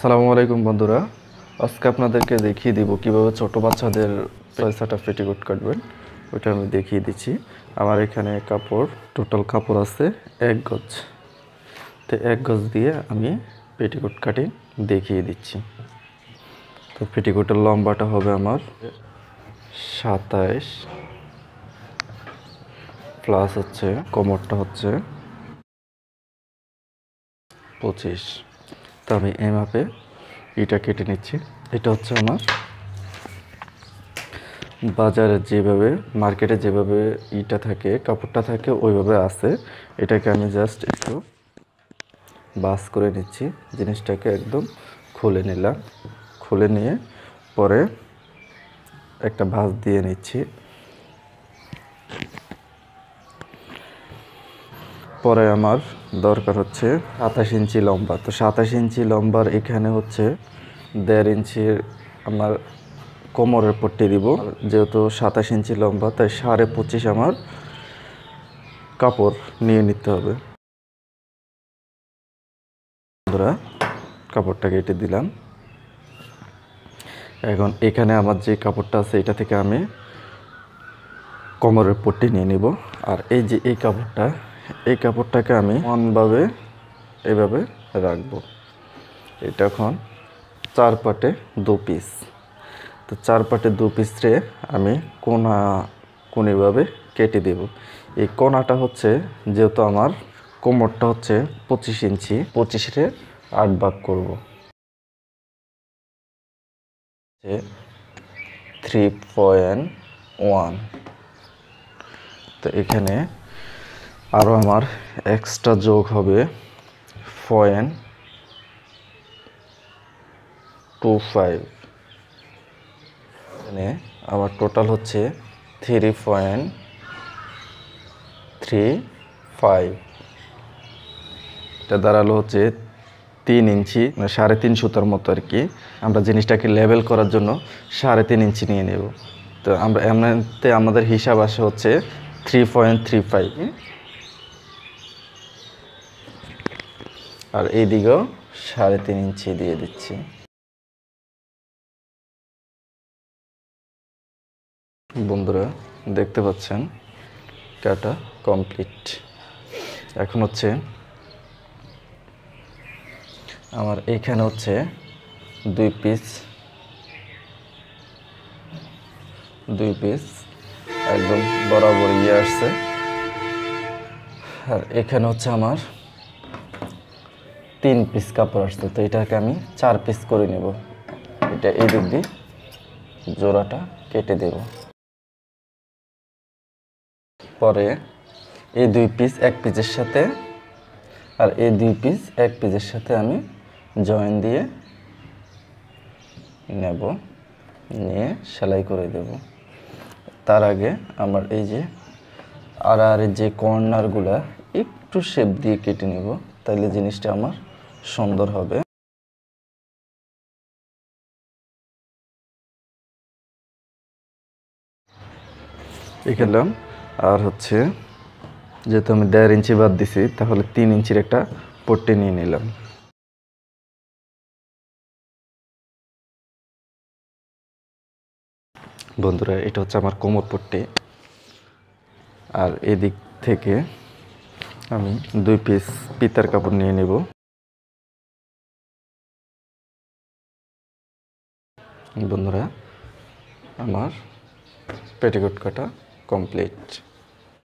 আসসালামু আলাইকুম বন্ধুরা, আজকে আপনাদেরকে দেখিয়ে দিব কিভাবে ছোট বাচ্চাদের পয়সাটা পেটিকোট কাটবেন। ওইটা আমি দেখিয়ে দিচ্ছি। আমার এখানে কাপড় টোটাল কাপড় আছে 1 গজ। তো 1 গজ দিয়ে আমি পেটিকোট কাটিং দেখিয়ে দিচ্ছি। তো পেটিকোটের লম্বাটা হবে আমার 27 প্লাস হচ্ছে কোমরটা হচ্ছে 25। তো আমি এই মাপে এটা কেটে নিচ্ছি। এটা হচ্ছে আমার বাজারে যেভাবে মার্কেটে যেভাবে ইটা থাকে কাপড়টা থাকে ওইভাবে আছে। এটাকে আমি জাস্ট একটু বাস করে নিচ্ছি, জিনিসটাকে একদম খুলে নিলাম। খুলে নিয়ে পরে একটা ভাঁজ দিয়ে নিচ্ছি। পরে আমার দরকার হচ্ছে 27 ইঞ্চি লম্বা। তো 27 ইঞ্চি লম্বার এখানে হচ্ছে 1.5 ইঞ্চির আমার কোমরের পট্টি দিব। যেহেতু 27 ইঞ্চি লম্বা তাই 25.5 আমার কাপড় নিয়ে নিতে হবে। বন্ধুরা, কাপড়টা কেটে দিলাম। এখন এখানে আমার যে কাপড়টা আছে এটা থেকে আমি কোমরের পট্টি নিয়ে নিব। আর এই যে এই কাপড়টাকে আমি সমানভাবে এভাবে রাখবো। এটা এখন 4 পাটে 2 পিস। তো 4 পাটে 2 পিস রে আমি কোণাভাবে কেটে দেব। এই কোণাটা হচ্ছে যেহেতু আমার কোমরটা হচ্ছে 25 ইঞ্চি, 25 রে 8 ভাগ করব। 3.1। তো এখানে আরও আমার এক্সট্রা যোগ হবে 0.25। এখানে আমার টোটাল হচ্ছে 3.35। এটা দাঁড়ালো হচ্ছে 3 ইঞ্চি, 3.5 সুতার মতো আর কি। আমরা জিনিসটাকে লেভেল করার জন্য 3.5 ইঞ্চি নিয়ে নেব। তো আমরা এমনিতে আমাদের হিসাব আসে হচ্ছে 3.35। আর এই দিকেও 3.5 ইঞ্চি দিয়ে দিচ্ছি। বন্ধুরা দেখতে পাচ্ছেন কাটা কমপ্লিট। এখন হচ্ছে আমার এইখানে হচ্ছে 2 পিস একদম বরাবর আসছে। আর এখানে হচ্ছে আমার 3 পিস কাপড় আসছে। তো এটাকে আমি 4 পিস করে নেব। এটা এই দিক দিয়ে জোড়াটা কেটে দেব। পরে এই 2 পিস এক পিসের সাথে আর এই 2 পিস এক পিসের সাথে আমি জয়েন দিয়ে নেব, নিয়ে সেলাই করে দেব। তার আগে আমার এই যে আড়াআড়ির যে কর্নারগুলা একটু শেপ দিয়ে কেটে নেব, তাইলে জিনিসটা আমার সুন্দর হবে। এখানে আর হচ্ছে যেহেতু আমি 1.5 ইঞ্চি বাদ দিছি তাহলে 3 ইঞ্চির একটা পট্টি নিয়ে নিলাম। বন্ধুরা, এটা হচ্ছে আমার কোমর পট্টি। আর এদিক থেকে আমি 2 পিস পিতার কাপড় নিয়ে নেব। বন্ধুরা, আমার পেটিকোট কাটা কমপ্লিট।